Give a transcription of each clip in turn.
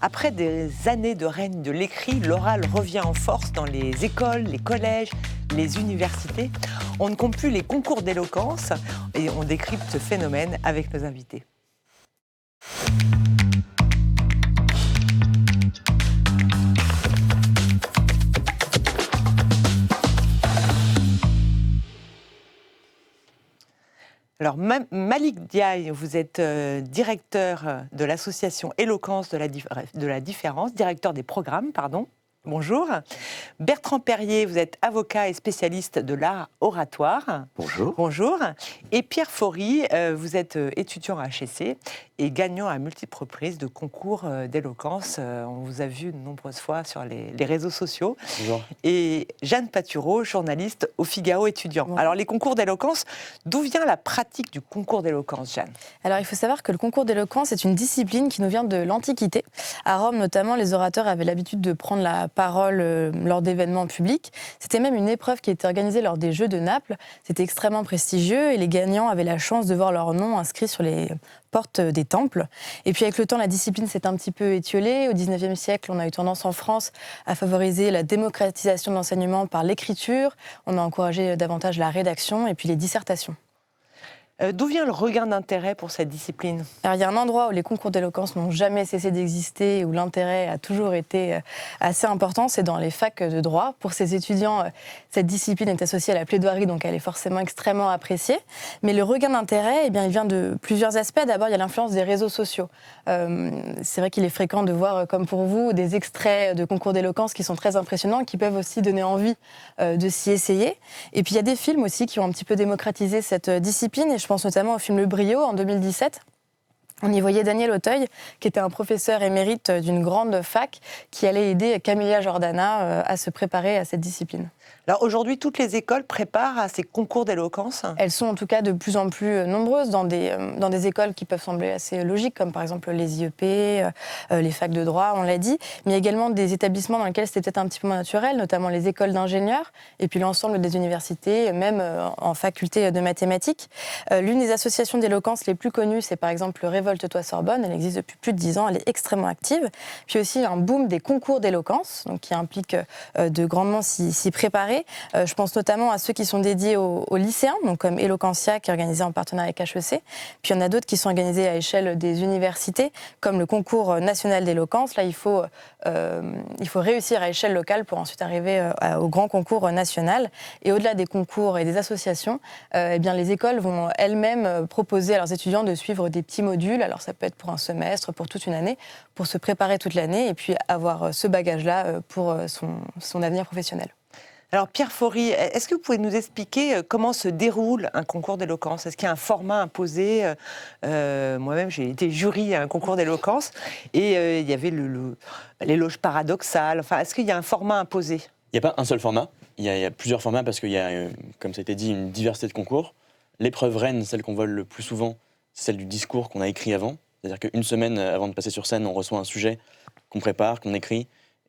Après des années de règne de l'écrit, l'oral revient en force dans les écoles, les collèges, les universités. On ne compte plus les concours d'éloquence et on décrypte ce phénomène avec nos invités. Alors, Malik Diaye, vous êtes directeur de l'association Éloquence de la différence, directeur des programmes, pardon. Bonjour. Bertrand Perrier, vous êtes avocat et spécialiste de l'art oratoire. Bonjour. Bonjour. Et Pierre Faury, vous êtes étudiant à HEC et gagnant à multiples reprises de concours d'éloquence. On vous a vu de nombreuses fois sur les réseaux sociaux. Bonjour. Et Jeanne Patureau, journaliste au Figaro étudiant. Bonjour. Alors, les concours d'éloquence, d'où vient la pratique du concours d'éloquence, Jeanne ? Alors, il faut savoir que le concours d'éloquence est une discipline qui nous vient de l'Antiquité. À Rome, notamment, les orateurs avaient l'habitude de prendre la parole lors d'événements publics. C'était même une épreuve qui était organisée lors des Jeux de Naples. C'était extrêmement prestigieux et les gagnants avaient la chance de voir leur nom inscrit sur les portes des temples. Et puis avec le temps, la discipline s'est un petit peu étiolée. Au XIXe siècle, on a eu tendance en France à favoriser la démocratisation de l'enseignement par l'écriture. On a encouragé davantage la rédaction et puis les dissertations. D'où vient le regain d'intérêt pour cette discipline ? Alors, il y a un endroit où les concours d'éloquence n'ont jamais cessé d'exister, où l'intérêt a toujours été assez important, c'est dans les facs de droit. Pour ces étudiants, cette discipline est associée à la plaidoirie, donc elle est forcément extrêmement appréciée. Mais le regain d'intérêt, il vient de plusieurs aspects. D'abord, il y a l'influence des réseaux sociaux. C'est vrai qu'il est fréquent de voir, comme pour vous, des extraits de concours d'éloquence qui sont très impressionnants, qui peuvent aussi donner envie de s'y essayer. Et puis, il y a des films aussi qui ont un petit peu démocratisé cette discipline, et je pense notamment au film Le Brio en 2017. On y voyait Daniel Auteuil, qui était un professeur émérite d'une grande fac, qui allait aider Camilla Jordana à se préparer à cette discipline. Alors aujourd'hui, toutes les écoles préparent à ces concours d'éloquence ? Elles sont en tout cas de plus en plus nombreuses dans des écoles qui peuvent sembler assez logiques, comme par exemple les IEP, les facs de droit, on l'a dit, mais il y a également des établissements dans lesquels c'était peut-être un petit peu moins naturel, notamment les écoles d'ingénieurs, et puis l'ensemble des universités, même en faculté de mathématiques. L'une des associations d'éloquence les plus connues, c'est par exemple Révolte-toi Sorbonne, elle existe depuis plus de 10 ans, elle est extrêmement active. Puis aussi un boom des concours d'éloquence, donc qui implique de grandement s'y préparer. Je pense notamment à ceux qui sont dédiés aux lycéens, donc comme Eloquentia, qui est organisé en partenariat avec HEC. Puis il y en a d'autres qui sont organisés à l'échelle des universités, comme le concours national d'éloquence. Là, il faut réussir à échelle locale pour ensuite arriver au grand concours national. Et au-delà des concours et des associations, eh bien, les écoles vont elles-mêmes proposer à leurs étudiants de suivre des petits modules. Alors ça peut être pour un semestre, pour toute une année, pour se préparer toute l'année et puis avoir ce bagage-là pour son avenir professionnel. Alors Pierre Faury, est-ce que vous pouvez nous expliquer comment se déroule un concours d'éloquence ? Est-ce qu'il y a un format imposé ? Moi-même, j'ai été jury à un concours d'éloquence et il y avait l'éloge paradoxal. Enfin, est-ce qu'il y a un format imposé ? Il n'y a pas un seul format, il y a plusieurs formats parce qu'il y a, comme ça a été dit, une diversité de concours. L'épreuve reine, celle qu'on voit le plus souvent, c'est celle du discours qu'on a écrit avant. C'est-à-dire qu'une semaine avant de passer sur scène, on reçoit un sujet qu'on prépare, qu'on écrit,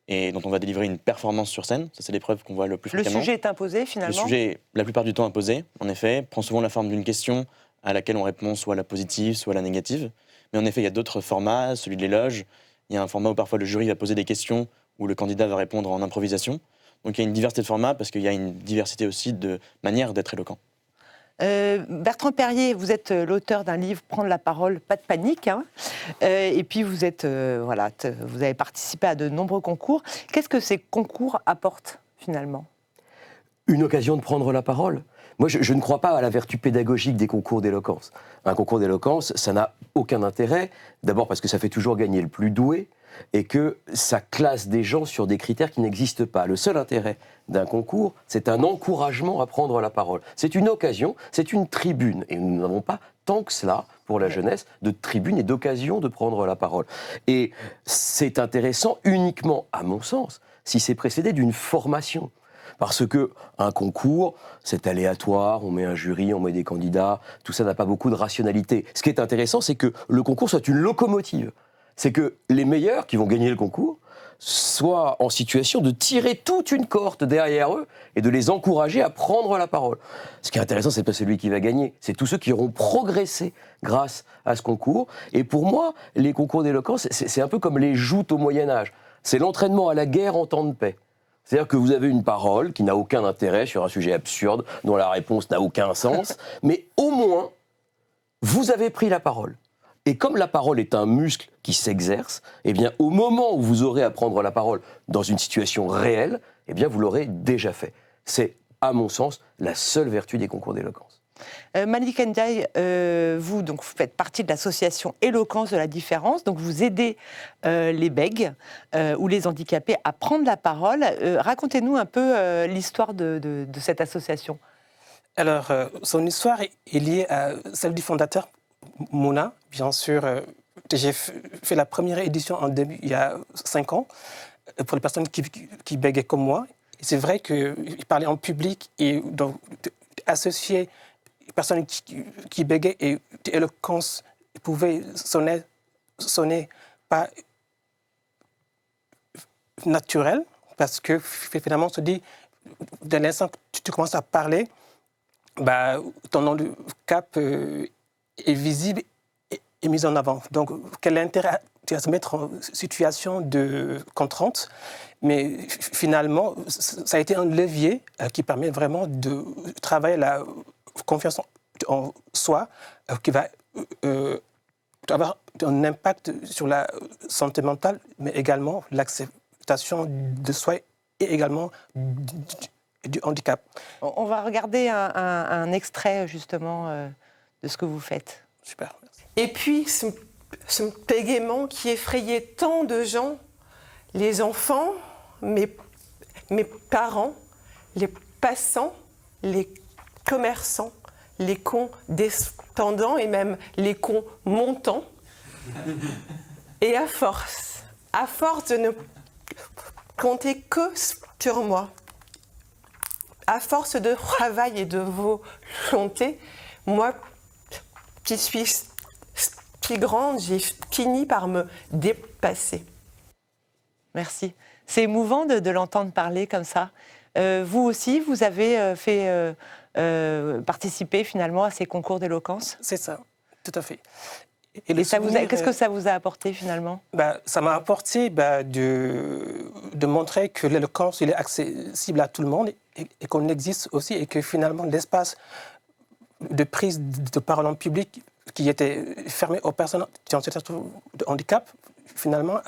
et dont on va délivrer une performance sur scène. Ça, c'est l'épreuve qu'on voit le plus fréquemment. Le sujet est imposé, finalement ? Le sujet, la plupart du temps imposé, en effet, prend souvent la forme d'une question à laquelle on répond soit la positive, soit la négative. Mais en effet, il y a d'autres formats, celui de l'éloge. Il y a un format où parfois le jury va poser des questions, où le candidat va répondre en improvisation. Donc il y a une diversité de formats, parce qu'il y a une diversité aussi de manières d'être éloquent. Bertrand Perrier, vous êtes l'auteur d'un livre « Prendre la parole, pas de panique ». Et puis vous avez participé à de nombreux concours. Qu'est-ce que ces concours apportent finalement ? Une occasion de prendre la parole. Moi, je ne crois pas à la vertu pédagogique des concours d'éloquence. Un concours d'éloquence, ça n'a aucun intérêt. D'abord parce que ça fait toujours gagner le plus doué et que ça classe des gens sur des critères qui n'existent pas. Le seul intérêt d'un concours, c'est un encouragement à prendre la parole. C'est une occasion, c'est une tribune. Et nous n'avons pas tant que cela, pour la jeunesse, de tribune et d'occasion de prendre la parole. Et c'est intéressant uniquement, à mon sens, si c'est précédé d'une formation. Parce qu'un concours, c'est aléatoire, on met un jury, on met des candidats, tout ça n'a pas beaucoup de rationalité. Ce qui est intéressant, c'est que le concours soit une locomotive. c'est que les meilleurs qui vont gagner le concours soient en situation de tirer toute une cohorte derrière eux et de les encourager à prendre la parole. Ce qui est intéressant, c'est pas celui qui va gagner, c'est tous ceux qui auront progressé grâce à ce concours. Et pour moi, les concours d'éloquence, c'est un peu comme les joutes au Moyen-Âge. C'est l'entraînement à la guerre en temps de paix. C'est-à-dire que vous avez une parole qui n'a aucun intérêt sur un sujet absurde, dont la réponse n'a aucun sens, mais au moins, vous avez pris la parole. Et comme la parole est un muscle qui s'exerce, eh bien, au moment où vous aurez à prendre la parole dans une situation réelle, eh bien, vous l'aurez déjà fait. C'est, à mon sens, la seule vertu des concours d'éloquence. Malik Ndiaye, vous faites partie de l'association Éloquence de la différence, donc vous aidez les bègues ou les handicapés à prendre la parole. Racontez-nous un peu l'histoire de cette association. Alors, son histoire est liée à celle du fondateur, Mouna. Bien sûr, j'ai fait la première édition il y a 5 ans, pour les personnes qui bèguaient comme moi. Et c'est vrai qu'il parlait en public et donc associer les personnes qui bèguaient et éloquence pouvaient sonner pas naturel, parce que finalement on se dit, dès l'instant que tu commences à parler, ton handicap est visible et mis en avant. Donc, quel intérêt à se mettre en situation de contrainte, mais finalement, ça a été un levier qui permet vraiment de travailler la confiance en soi, qui va avoir un impact sur la santé mentale, mais également l'acceptation de soi et également du handicap. On va regarder un extrait justement de ce que vous faites. Super, merci. Et puis, ce bégaiement qui effrayait tant de gens, les enfants, mes parents, les passants, les commerçants, les cons descendants et même les cons montants. Et à force de ne compter que sur moi, à force de travail et de volonté, moi qui suis si grande, j'ai fini par me dépasser. Merci. C'est émouvant de l'entendre parler comme ça. Vous aussi, vous avez fait participer finalement à ces concours d'éloquence ? C'est ça, tout à fait. Et qu'est-ce que ça vous a apporté finalement ? Ça m'a apporté de montrer que l'éloquence il est accessible à tout le monde et qu'on existe aussi, et que finalement l'espace de prise de parole en public qui était fermé aux personnes qui ont une situation de handicap, finalement,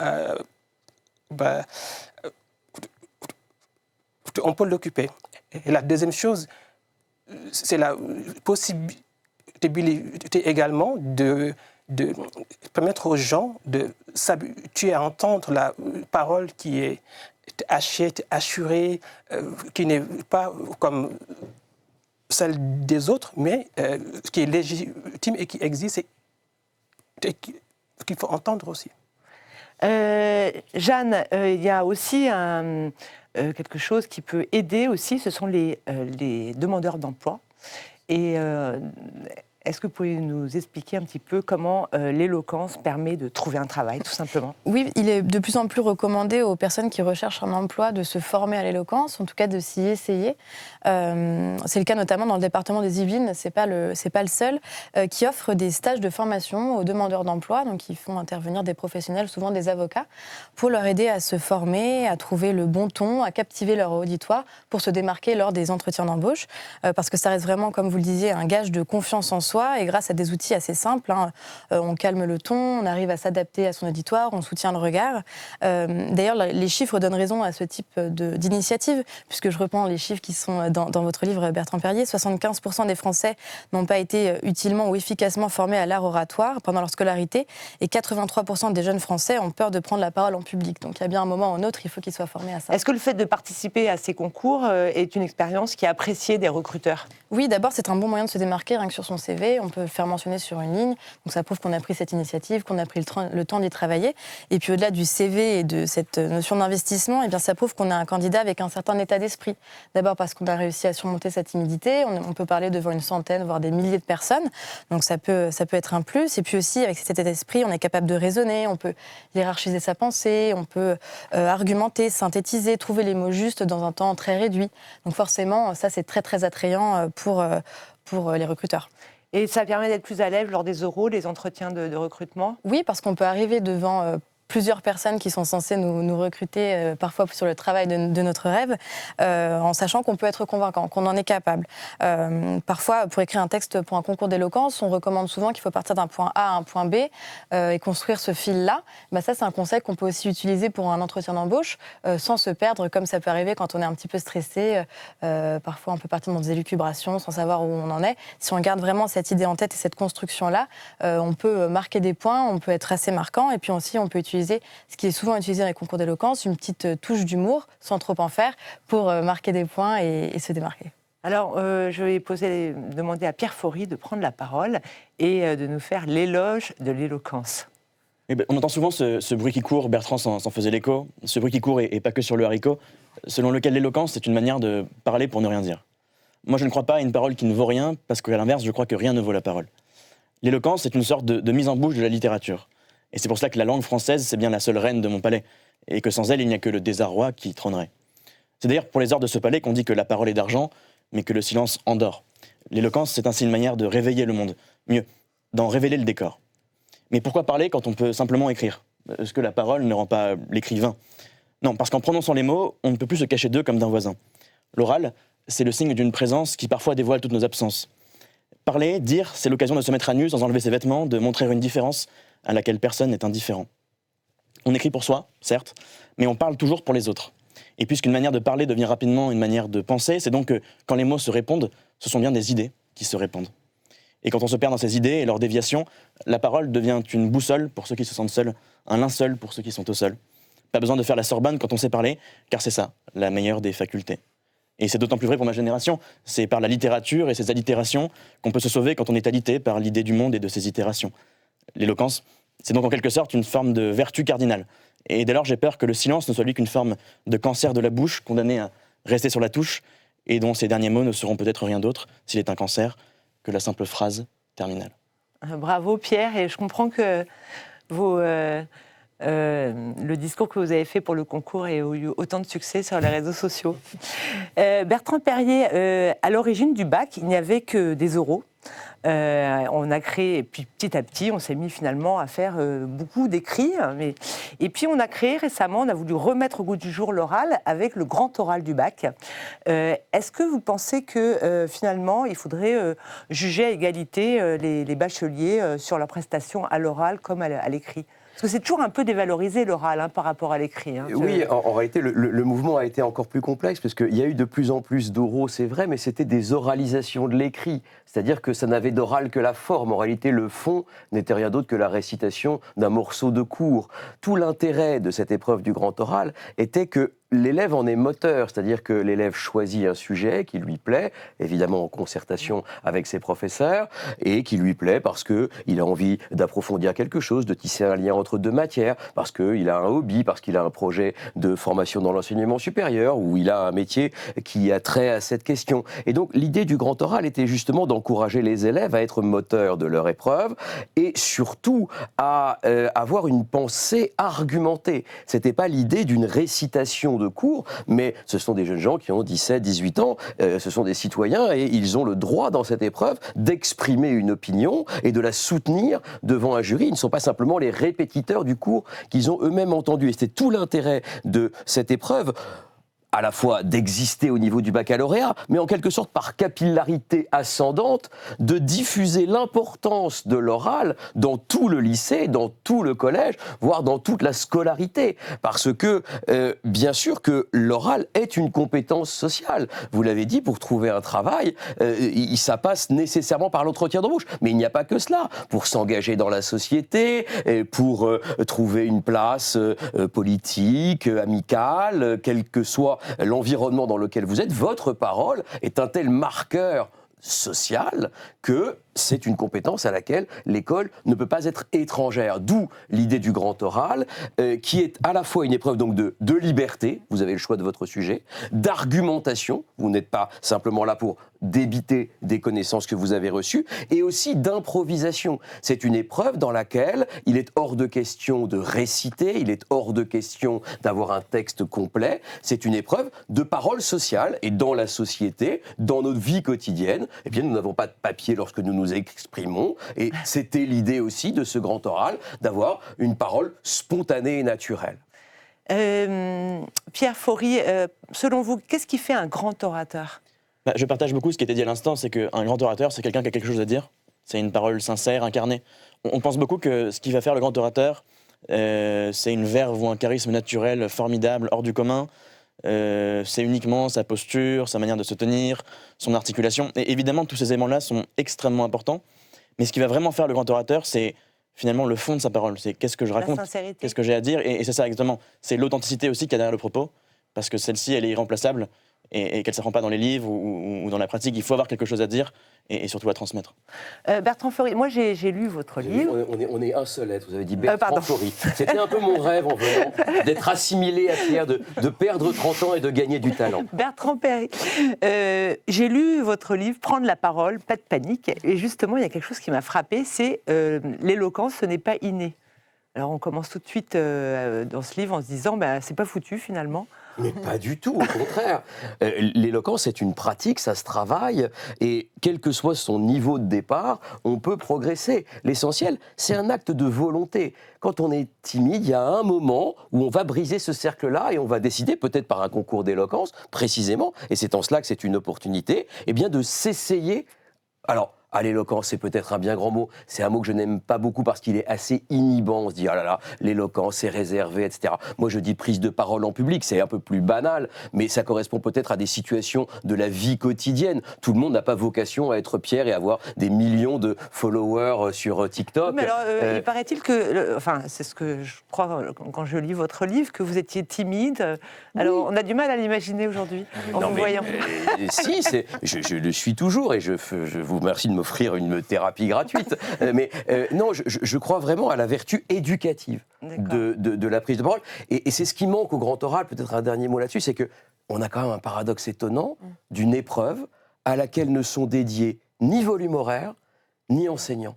on peut l'occuper. Et la deuxième chose, c'est la possibilité également de permettre aux gens de s'habituer à entendre la parole qui est hachée, assurée, qui n'est pas comme celle des autres, mais qui est légitime et qui existe et qu'il faut entendre aussi. Jeanne, il y a aussi quelque chose qui peut aider aussi, ce sont les demandeurs d'emploi. Et est-ce que vous pouvez nous expliquer un petit peu comment l'éloquence permet de trouver un travail, tout simplement ? Oui, il est de plus en plus recommandé aux personnes qui recherchent un emploi de se former à l'éloquence, en tout cas de s'y essayer. C'est le cas notamment dans le département des Yvelines, c'est pas le seul, qui offre des stages de formation aux demandeurs d'emploi, donc ils font intervenir des professionnels, souvent des avocats, pour leur aider à se former, à trouver le bon ton, à captiver leur auditoire pour se démarquer lors des entretiens d'embauche, parce que ça reste vraiment, comme vous le disiez, un gage de confiance en soi, et grâce à des outils assez simples, on calme le ton, on arrive à s'adapter à son auditoire, on soutient le regard. D'ailleurs, les chiffres donnent raison à ce type d'initiative, puisque je reprends les chiffres qui sont dans votre livre, Bertrand Perrier. 75% des Français n'ont pas été utilement ou efficacement formés à l'art oratoire pendant leur scolarité, et 83% des jeunes Français ont peur de prendre la parole en public. Donc il y a bien un moment ou un autre, il faut qu'ils soient formés à ça. Est-ce que le fait de participer à ces concours est une expérience qui est appréciée des recruteurs ? Oui, d'abord, c'est un bon moyen de se démarquer, rien que sur son CV. CV, on peut le faire mentionner sur une ligne. Donc ça prouve qu'on a pris cette initiative, qu'on a pris le temps d'y travailler. Et puis au-delà du CV et de cette notion d'investissement, eh bien, ça prouve qu'on a un candidat avec un certain état d'esprit. D'abord parce qu'on a réussi à surmonter sa timidité. On peut parler devant une centaine, voire des milliers de personnes. Donc ça peut être un plus. Et puis aussi, avec cet état d'esprit, on est capable de raisonner, on peut hiérarchiser sa pensée, on peut argumenter, synthétiser, trouver les mots justes dans un temps très réduit. Donc forcément, ça, c'est très, très attrayant pour les recruteurs. Et ça permet d'être plus à l'aise lors des oraux, les entretiens de recrutement? Oui, parce qu'on peut arriver devant plusieurs personnes qui sont censées nous recruter, parfois sur le travail de notre rêve, en sachant qu'on peut être convaincant, qu'on en est capable. Parfois, pour écrire un texte pour un concours d'éloquence, on recommande souvent qu'il faut partir d'un point A à un point B et construire ce fil-là. Bah, ça, c'est un conseil qu'on peut aussi utiliser pour un entretien d'embauche, sans se perdre, comme ça peut arriver quand on est un petit peu stressé. Parfois, on peut partir dans des élucubrations sans savoir où on en est. Si on garde vraiment cette idée en tête et cette construction-là, on peut marquer des points, on peut être assez marquant, et puis aussi, on peut utiliser ce qui est souvent utilisé dans les concours d'éloquence, une petite touche d'humour, sans trop en faire, pour marquer des points et se démarquer. Alors, je vais demander à Pierre Faury de prendre la parole et de nous faire l'éloge de l'éloquence. On entend souvent ce bruit qui court, Bertrand s'en faisait l'écho, ce bruit qui court et pas que sur le haricot, selon lequel l'éloquence, c'est une manière de parler pour ne rien dire. Moi, je ne crois pas à une parole qui ne vaut rien, parce qu'à l'inverse, je crois que rien ne vaut la parole. L'éloquence, c'est une sorte de mise en bouche de la littérature. Et c'est pour cela que la langue française, c'est bien la seule reine de mon palais, et que sans elle, il n'y a que le désarroi qui trônerait. C'est d'ailleurs pour les ors de ce palais qu'on dit que la parole est d'argent, mais que le silence endort. L'éloquence, c'est ainsi une manière de réveiller le monde, mieux, d'en révéler le décor. Mais pourquoi parler quand on peut simplement écrire? Est-ce que la parole ne rend pas l'écrivain? Non, parce qu'en prononçant les mots, on ne peut plus se cacher d'eux comme d'un voisin. L'oral, c'est le signe d'une présence qui parfois dévoile toutes nos absences. Parler, dire, c'est l'occasion de se mettre à nu sans enlever ses vêtements, de montrer une différence à laquelle personne n'est indifférent. On écrit pour soi, certes, mais on parle toujours pour les autres. Et puisqu'une manière de parler devient rapidement une manière de penser, c'est donc que quand les mots se répondent, ce sont bien des idées qui se répandent. Et quand on se perd dans ces idées et leurs déviations, la parole devient une boussole pour ceux qui se sentent seuls, un linceul pour ceux qui sont au sol. Pas besoin de faire la Sorbonne quand on sait parler, car c'est ça, la meilleure des facultés. Et c'est d'autant plus vrai pour ma génération, c'est par la littérature et ses allitérations qu'on peut se sauver quand on est alité par l'idée du monde et de ses itérations. L'éloquence, c'est donc en quelque sorte une forme de vertu cardinale. Et dès lors, j'ai peur que le silence ne soit lui qu'une forme de cancer de la bouche, condamné à rester sur la touche, et dont ces derniers mots ne seront peut-être rien d'autre, s'il est un cancer, que la simple phrase terminale. Bravo Pierre, et je comprends que le discours que vous avez fait pour le concours ait eu autant de succès sur les réseaux sociaux. Bertrand Perrier, à l'origine du bac, il n'y avait que des oraux. On a créé, et puis petit à petit, on s'est mis finalement à faire beaucoup d'écrits. Et puis on a créé récemment, on a voulu remettre au goût du jour l'oral avec le grand oral du bac. Est-ce que vous pensez que finalement, il faudrait juger à égalité les bacheliers sur leurs prestations à l'oral comme à l'écrit ? Parce que c'est toujours un peu dévalorisé l'oral par rapport à l'écrit. Oui, en réalité, le mouvement a été encore plus complexe parce qu'il y a eu de plus en plus d'oraux, c'est vrai, mais c'était des oralisations de l'écrit. C'est-à-dire que ça n'avait d'oral que la forme. En réalité, le fond n'était rien d'autre que la récitation d'un morceau de cours. Tout l'intérêt de cette épreuve du grand oral était que l'élève en est moteur, c'est-à-dire que l'élève choisit un sujet qui lui plaît, évidemment en concertation avec ses professeurs, et qui lui plaît parce qu'il a envie d'approfondir quelque chose, de tisser un lien entre deux matières, parce qu'il a un hobby, parce qu'il a un projet de formation dans l'enseignement supérieur, ou il a un métier qui a trait à cette question. Et donc l'idée du grand oral était justement d'encourager les élèves à être moteurs de leur épreuve, et surtout à avoir une pensée argumentée. C'était pas l'idée d'une récitation de cours, mais ce sont des jeunes gens qui ont 17, 18 ans, ce sont des citoyens et ils ont le droit dans cette épreuve d'exprimer une opinion et de la soutenir devant un jury. Ils ne sont pas simplement les répétiteurs du cours qu'ils ont eux-mêmes entendu. Et c'était tout l'intérêt de cette épreuve, à la fois d'exister au niveau du baccalauréat, mais en quelque sorte par capillarité ascendante, de diffuser l'importance de l'oral dans tout le lycée, dans tout le collège, voire dans toute la scolarité. Parce que, bien sûr que l'oral est une compétence sociale. Vous l'avez dit, pour trouver un travail, ça passe nécessairement par l'entretien d'embauche. Mais il n'y a pas que cela. Pour s'engager dans la société, pour trouver une place politique, amicale, quel que soit l'environnement dans lequel vous êtes, votre parole est un tel marqueur sociale que c'est une compétence à laquelle l'école ne peut pas être étrangère. D'où l'idée du grand oral, qui est à la fois une épreuve donc de liberté, vous avez le choix de votre sujet, d'argumentation, vous n'êtes pas simplement là pour débiter des connaissances que vous avez reçues, et aussi d'improvisation. C'est une épreuve dans laquelle il est hors de question de réciter, il est hors de question d'avoir un texte complet, c'est une épreuve de parole sociale, et dans la société, dans notre vie quotidienne, eh bien nous n'avons pas de papier lorsque nous nous exprimons, et c'était l'idée aussi de ce grand oral, d'avoir une parole spontanée et naturelle. Pierre Faury, selon vous, qu'est-ce qui fait un grand orateur ? Je partage beaucoup ce qui a été dit à l'instant, c'est qu'un grand orateur, c'est quelqu'un qui a quelque chose à dire, c'est une parole sincère, incarnée. On pense beaucoup que ce qui va faire le grand orateur, c'est une verve ou un charisme naturel formidable, hors du commun. C'est uniquement sa posture, sa manière de se tenir, son articulation. Et évidemment, tous ces éléments-là sont extrêmement importants. Mais ce qui va vraiment faire le grand orateur, c'est finalement le fond de sa parole. C'est qu'est-ce que je raconte, qu'est-ce que j'ai à dire. Et c'est ça exactement. C'est l'authenticité aussi qu'il y a derrière le propos. Parce que celle-ci, elle est irremplaçable. Et qu'elle ne s'apprend pas dans les livres ou dans la pratique. Il faut avoir quelque chose à dire et surtout à transmettre. Bertrand Faury, moi j'ai lu votre livre. On est un seul être, vous avez dit Bertrand Faury. C'était un peu mon rêve en venant, d'être assimilé à Pierre, de perdre 30 ans et de gagner du talent. Bertrand Perry, j'ai lu votre livre, Prendre la parole, pas de panique. Et justement, il y a quelque chose qui m'a frappé, c'est l'éloquence, ce n'est pas inné. Alors on commence tout de suite dans ce livre en se disant, c'est pas foutu finalement. Mais pas du tout, au contraire. L'éloquence est une pratique, ça se travaille, et quel que soit son niveau de départ, on peut progresser. L'essentiel, c'est un acte de volonté. Quand on est timide, il y a un moment où on va briser ce cercle-là et on va décider, peut-être par un concours d'éloquence, précisément, et c'est en cela que c'est une opportunité, eh bien de s'essayer. Alors, l'éloquence, c'est peut-être un bien grand mot. C'est un mot que je n'aime pas beaucoup parce qu'il est assez inhibant. On se dit, ah là là, l'éloquence, c'est réservé, etc. Moi, je dis prise de parole en public, c'est un peu plus banal, mais ça correspond peut-être à des situations de la vie quotidienne. Tout le monde n'a pas vocation à être Pierre et avoir des millions de followers sur TikTok. Oui, mais alors, il paraît-il que, c'est ce que je crois quand je lis votre livre, que vous étiez timide. Alors, on a du mal à l'imaginer aujourd'hui, en vous voyant. Si, je le suis toujours et je vous remercie de m'offrir une thérapie gratuite. Non, je crois vraiment à la vertu éducative de la prise de parole. Et c'est ce qui manque au grand oral, peut-être un dernier mot là-dessus, c'est qu'on a quand même un paradoxe étonnant d'une épreuve à laquelle ne sont dédiés ni volume horaire, ni enseignants.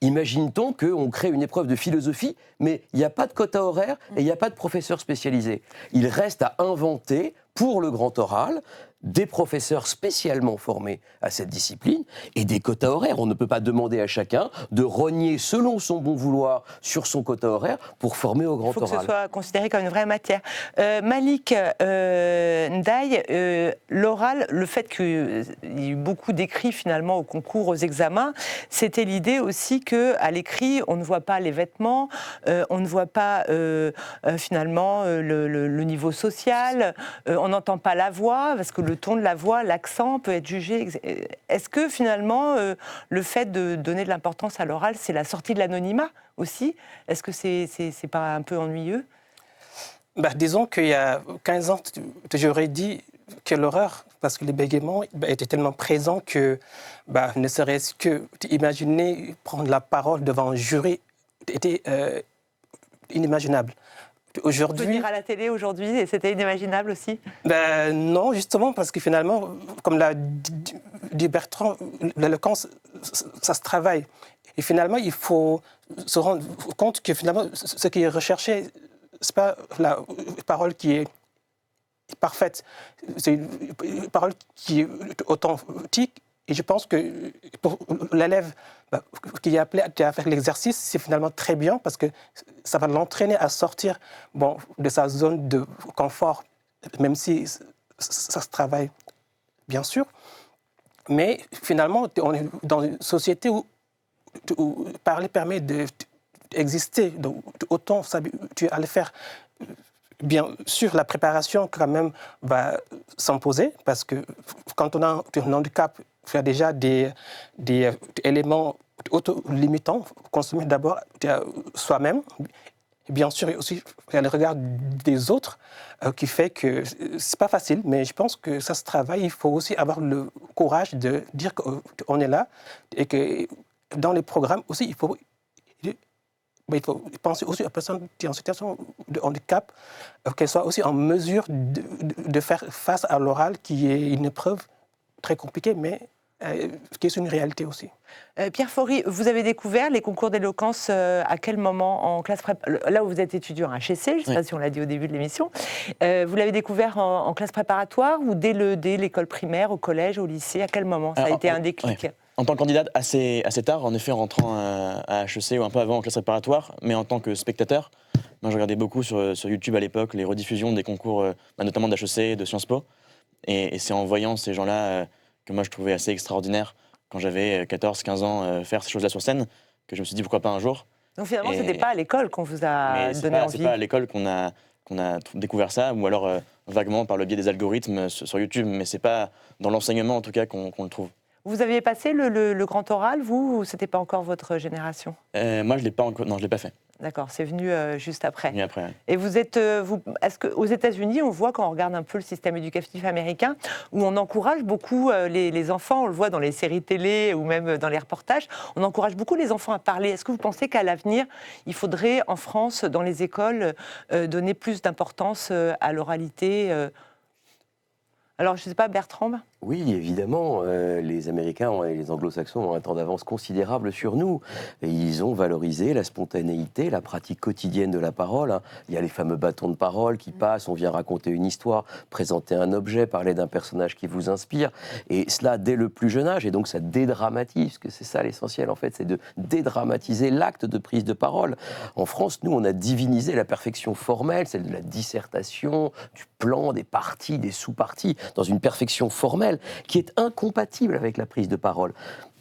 Imagine-t-on qu'on crée une épreuve de philosophie, mais il n'y a pas de quota horaire et il n'y a pas de professeur spécialisé. Il reste à inventer, pour le grand oral, des professeurs spécialement formés à cette discipline et des quotas horaires. On ne peut pas demander à chacun de rogner selon son bon vouloir sur son quota horaire pour former au grand oral. Il faut que ce soit considéré comme une vraie matière. Malik Ndaye, l'oral, le fait qu'il y ait eu beaucoup d'écrits finalement au concours, aux examens, c'était l'idée aussi qu'à l'écrit, on ne voit pas les vêtements, on ne voit pas finalement le niveau social, on n'entend pas la voix, parce que le ton de la voix, l'accent peut être jugé. Est-ce que finalement, le fait de donner de l'importance à l'oral, c'est la sortie de l'anonymat aussi ? Est-ce que c'est pas un peu ennuyeux ? Disons qu'il y a 15 ans, j'aurais dit que l'horreur, parce que les bégaiements étaient tellement présents que ne serait-ce que imaginer prendre la parole devant un jury était inimaginable. Aujourd'hui, on peut dire à la télé aujourd'hui, et c'était inimaginable aussi ? Non, justement, parce que finalement, comme l'a dit Bertrand, l'éloquence, ça se travaille. Et finalement, il faut se rendre compte que finalement, ce qui est recherché, ce n'est pas la parole qui est parfaite, c'est une parole qui est authentique. Et je pense que pour l'élève qui est appelé à faire l'exercice, c'est finalement très bien parce que ça va l'entraîner à sortir de sa zone de confort, même si ça se travaille, bien sûr. Mais finalement, on est dans une société où parler permet d'exister. Donc, autant s'habituer à le faire. Bien sûr, la préparation, quand même, va s'imposer parce que quand on a un handicap, il y a déjà des éléments auto-limitants. Consommer d'abord soi-même, bien sûr, aussi, il y a le regard des autres qui fait que c'est pas facile, mais je pense que ça se travaille. Il faut aussi avoir le courage de dire qu'on est là et que dans les programmes aussi, il faut penser aussi aux personnes qui sont en situation de handicap, qu'elles soient aussi en mesure de faire face à l'oral, qui est une épreuve très compliquée, mais qui est une réalité aussi. Pierre Faury, vous avez découvert les concours d'éloquence à quel moment en classe prépa? Là où vous êtes étudiant à HEC, je ne sais pas si on l'a dit au début de l'émission, vous l'avez découvert en classe préparatoire ou dès l'école primaire, au collège, au lycée? À quel moment ça a été un déclic? Ouais. En tant que candidate, assez tard, en effet, en rentrant à HEC ou un peu avant en classe préparatoire, mais en tant que spectateur, moi je regardais beaucoup sur YouTube à l'époque les rediffusions des concours, notamment d'HEC, de Sciences Po, et c'est en voyant ces gens-là que moi je trouvais assez extraordinaire quand j'avais 14-15 ans faire ces choses-là sur scène, que je me suis dit pourquoi pas un jour. Donc finalement, ce n'était pas à l'école qu'on vous a donné envie? C'est pas à l'école qu'on a découvert ça, ou alors vaguement par le biais des algorithmes sur YouTube, mais c'est pas dans l'enseignement en tout cas qu'on le trouve. Vous aviez passé le grand oral, vous, ou c'était pas encore votre génération? Moi, je l'ai pas encore. Non, je l'ai pas fait. D'accord, c'est venu juste après. Venu après. Ouais. Et vous êtes, est-ce qu'aux États-Unis, on voit quand on regarde un peu le système éducatif américain, où on encourage beaucoup les enfants, on le voit dans les séries télé ou même dans les reportages, on encourage beaucoup les enfants à parler. Est-ce que vous pensez qu'à l'avenir, il faudrait en France, dans les écoles, donner plus d'importance à l'oralité? Alors, je ne sais pas, Bertrand? Oui, évidemment, les Américains et les Anglo-Saxons ont un temps d'avance considérable sur nous. Et ils ont valorisé la spontanéité, la pratique quotidienne de la parole. Hein. Il y a les fameux bâtons de parole qui passent, on vient raconter une histoire, présenter un objet, parler d'un personnage qui vous inspire. Et cela dès le plus jeune âge. Et donc ça dédramatise, parce que c'est ça l'essentiel en fait, c'est de dédramatiser l'acte de prise de parole. En France, nous, on a divinisé la perfection formelle, celle de la dissertation, du plan, des parties, des sous-parties, dans une perfection formelle qui est incompatible avec la prise de parole.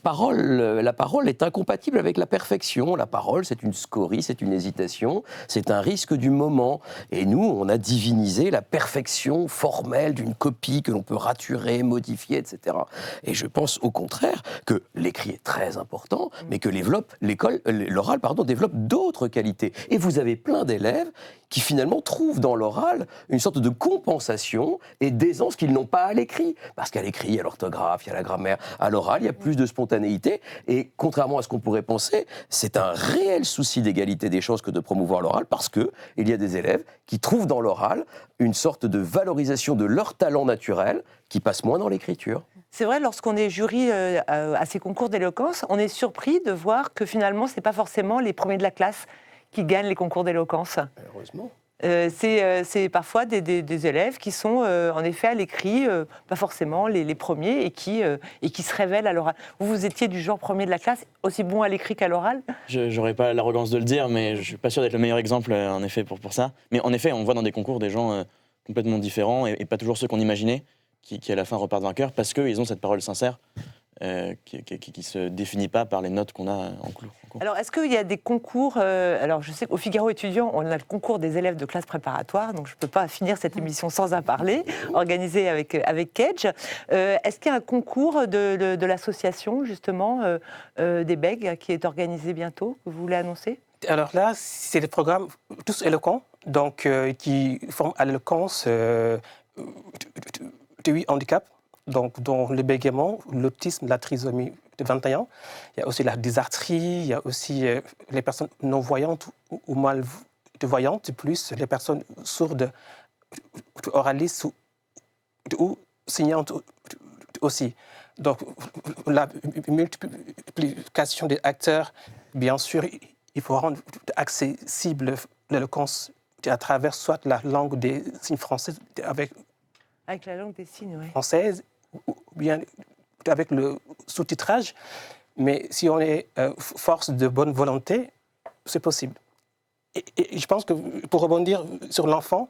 La parole est incompatible avec la perfection. La parole, c'est une scorie, c'est une hésitation, c'est un risque du moment. Et nous, on a divinisé la perfection formelle d'une copie que l'on peut raturer, modifier, etc. Et je pense au contraire que l'écrit est très important, mais que l'oral développe d'autres qualités. Et vous avez plein d'élèves qui finalement trouvent dans l'oral une sorte de compensation et d'aisance qu'ils n'ont pas à l'écrit. Parce qu'à l'écrit, il y a l'orthographe, il y a la grammaire. À l'oral, il y a plus de spontanéité. Et contrairement à ce qu'on pourrait penser, c'est un réel souci d'égalité des chances que de promouvoir l'oral, parce qu'il y a des élèves qui trouvent dans l'oral une sorte de valorisation de leur talent naturel qui passe moins dans l'écriture. C'est vrai, lorsqu'on est jury à ces concours d'éloquence, on est surpris de voir que finalement, ce n'est pas forcément les premiers de la classe qui gagnent les concours d'éloquence. Heureusement. C'est parfois des élèves qui sont en effet à l'écrit, pas forcément les premiers, et qui se révèlent à l'oral. Vous étiez du genre premier de la classe, aussi bon à l'écrit qu'à l'oral? Je n'aurais pas l'arrogance de le dire, mais je ne suis pas sûr d'être le meilleur exemple en effet pour ça. Mais en effet, on voit dans des concours des gens complètement différents et pas toujours ceux qu'on imaginait, qui à la fin repartent vainqueurs parce qu'ils ont cette parole sincère. Qui ne se définit pas par les notes qu'on a en cours. Alors, est-ce qu'il y a des concours alors, je sais qu'au Figaro étudiant, on a le concours des élèves de classe préparatoire, donc je ne peux pas finir cette émission sans en parler, organisé avec Kedge. Est-ce qu'il y a un concours de l'association, justement, des BEG, qui est organisé bientôt, que vous voulez annoncer? Alors là, c'est des programmes tous éloquents, donc qui forment à l'éloquence de 8 handicaps. Donc, dont le bégaiement, l'autisme, la trisomie de 21. Il y a aussi la dysarthrie, il y a aussi les personnes non-voyantes ou malvoyantes, plus les personnes sourdes, oralistes ou signantes aussi. Donc, la multiplication des acteurs, bien sûr, il faut rendre accessible l'éloquence à travers soit la langue des signes françaises avec la langue des signes, oui. Française, ou bien avec le sous-titrage, mais si on est force de bonne volonté, c'est possible. Et je pense que pour rebondir sur l'enfant,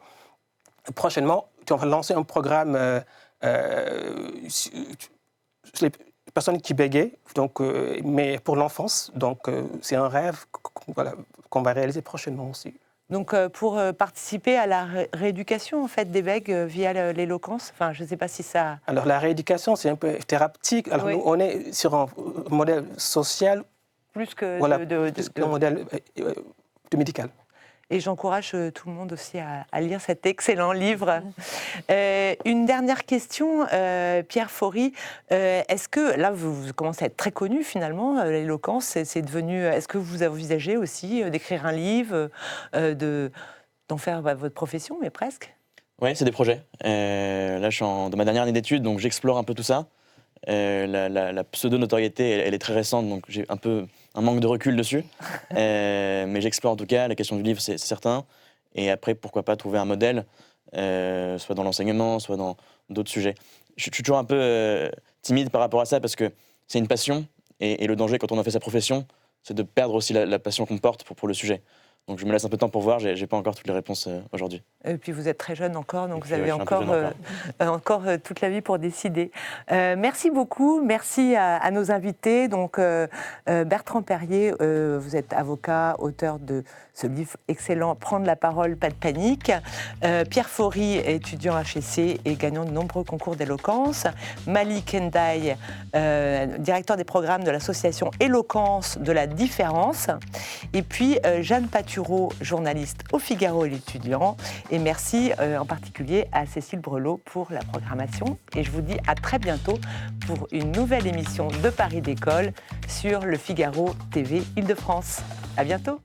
prochainement, on va lancer un programme sur les personnes qui bégayent, donc, mais pour l'enfance. Donc c'est un rêve qu'on va réaliser prochainement aussi. Donc, pour participer à la rééducation en fait, des bègues via l'éloquence, enfin, je ne sais pas si ça... Alors, la rééducation, c'est un peu thérapeutique. Alors, oui. Nous, on est sur un modèle social. Plus que plus qu'un modèle médical. Et j'encourage tout le monde aussi à lire cet excellent livre. Une dernière question, Pierre Faury. Est-ce que, là, vous commencez à être très connu finalement, l'éloquence, c'est devenu... Est-ce que vous envisagez aussi d'écrire un livre, d'en faire votre profession, mais presque? Oui, c'est des projets. Là, je suis dans ma dernière année d'études, donc j'explore un peu tout ça. La pseudo-notoriété, elle est très récente, donc j'ai un peu un manque de recul dessus. Mais j'explore en tout cas, la question du livre, c'est certain. Et après, pourquoi pas trouver un modèle, soit dans l'enseignement, soit dans d'autres sujets. Je suis toujours un peu timide par rapport à ça, parce que c'est une passion, et le danger quand on en fait sa profession, c'est de perdre aussi la passion qu'on porte pour le sujet. Donc je me laisse un peu de temps pour voir, j'ai pas encore toutes les réponses aujourd'hui. Et puis vous êtes très jeune encore, donc puis, vous avez je suis un peu jeune encore toute la vie pour décider. Merci beaucoup, merci à nos invités. Donc Bertrand Perrier, vous êtes avocat, auteur de ce livre excellent, Prendre la parole, pas de panique. Pierre Faury, étudiant HEC et gagnant de nombreux concours d'éloquence. Malik Ndiaye, directeur des programmes de l'association Éloquence de la différence. Et puis Jeanne Patureau, journaliste au Figaro et l'Étudiant. Et merci en particulier à Cécile Brelot pour la programmation. Et je vous dis à très bientôt pour une nouvelle émission de Paris d'École sur le Figaro TV Île-de-France. À bientôt.